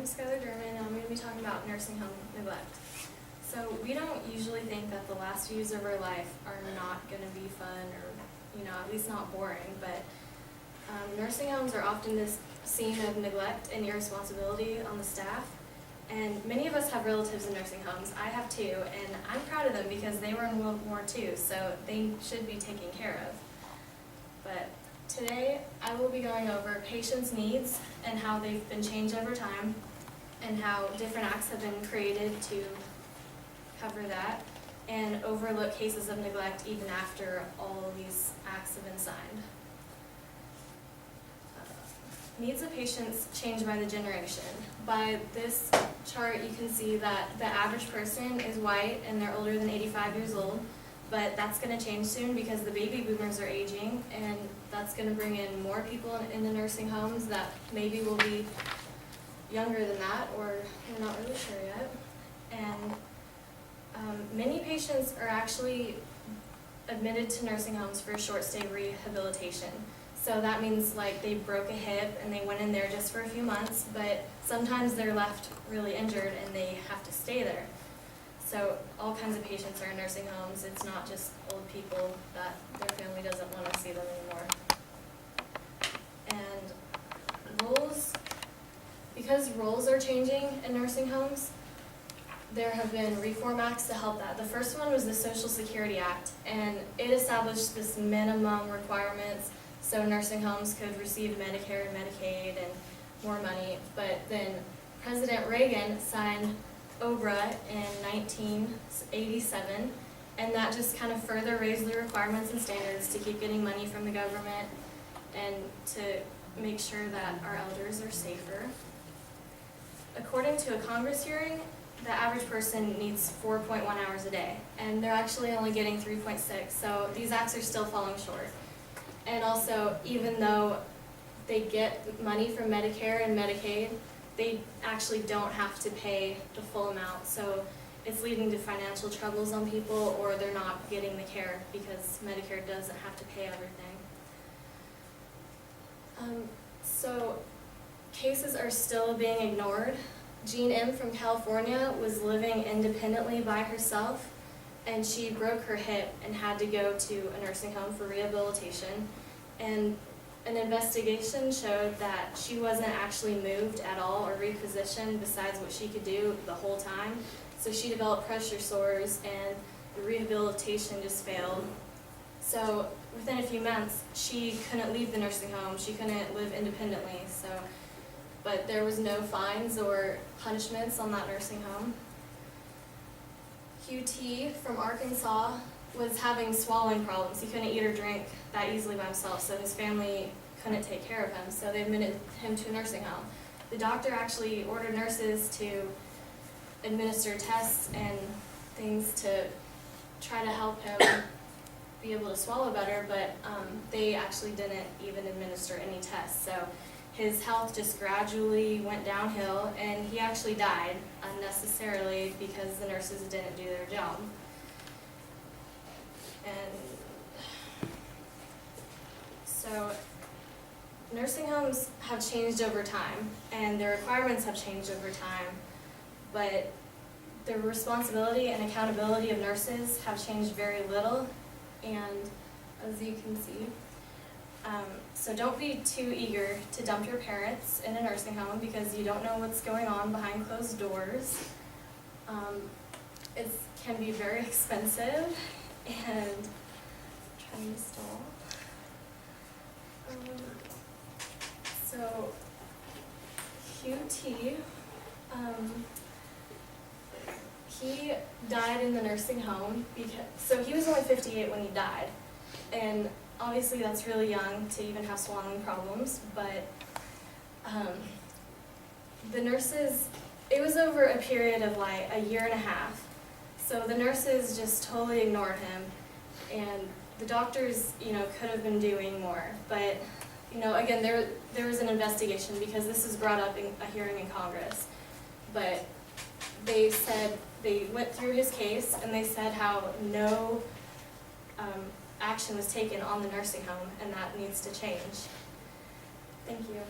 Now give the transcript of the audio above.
And I'm going to be talking about nursing home neglect. So we don't usually think that the last few years of our life are not going to be fun or, at least not boring, but nursing homes are often this scene of neglect and irresponsibility on the staff. And many of us have relatives in nursing homes. I have too, and I'm proud of them because they were in World War II, so they should be taken care of. But today, I will be going over patients' needs and how they've been changed over time, and how different acts have been created to cover that, and overlook cases of neglect even after all of these acts have been signed. Needs of patients change by the generation. By this chart, you can see that the average person is white and they're older than 85 years old, but that's going to change soon because the baby boomers are aging, and that's going to bring in more people in the nursing homes that maybe will be younger than that, or we're not really sure yet. And many patients are actually admitted to nursing homes for short stay rehabilitation. So that means like they broke a hip and they went in there just for a few months, but sometimes they're left really injured and they have to stay there. So all kinds of patients are in nursing homes. It's not just old people that their family doesn't want to see them anymore. And because roles are changing in nursing homes, there have been reform acts to help that. The first one was the Social Security Act, and it established this minimum requirements so nursing homes could receive Medicare and Medicaid and more money. But then President Reagan signed OBRA in 1987, and that just kind of further raised the requirements and standards to keep getting money from the government and to make sure that our elders are safer. According to a Congress hearing, the average person needs 4.1 hours a day, and they're actually only getting 3.6, so these acts are still falling short. And also, even though they get money from Medicare and Medicaid, they actually don't have to pay the full amount, so it's leading to financial troubles on people, or they're not getting the care because Medicare doesn't have to pay everything. So cases are still being ignored. Jean M. from California was living independently by herself, and she broke her hip and had to go to a nursing home for rehabilitation. And an investigation showed that she wasn't actually moved at all or repositioned besides what she could do the whole time. So she developed pressure sores, and the rehabilitation just failed. So within a few months, she couldn't leave the nursing home. She couldn't live independently. But there was no fines or punishments on that nursing home. QT from Arkansas was having swallowing problems. He couldn't eat or drink that easily by himself, so his family couldn't take care of him, so they admitted him to a nursing home. The doctor actually ordered nurses to administer tests and things to try to help him be able to swallow better, but they actually didn't even administer any tests. So his health just gradually went downhill, and he actually died unnecessarily because the nurses didn't do their job. And so nursing homes have changed over time, and their requirements have changed over time, but the responsibility and accountability of nurses have changed very little, and as you can see, so don't be too eager to dump your parents in a nursing home because you don't know what's going on behind closed doors. It can be very expensive, and trying to stall. So QT, he died in the nursing home so he was only 58 when he died, and obviously that's really young to even have swallowing problems, but the nurses, it was over a period of like a year and a half, so the nurses just totally ignored him, and the doctors, could have been doing more, but again, there was an investigation because this is brought up in a hearing in Congress, but they said, they went through his case and they said how no action was taken on the nursing home, and that needs to change. Thank you.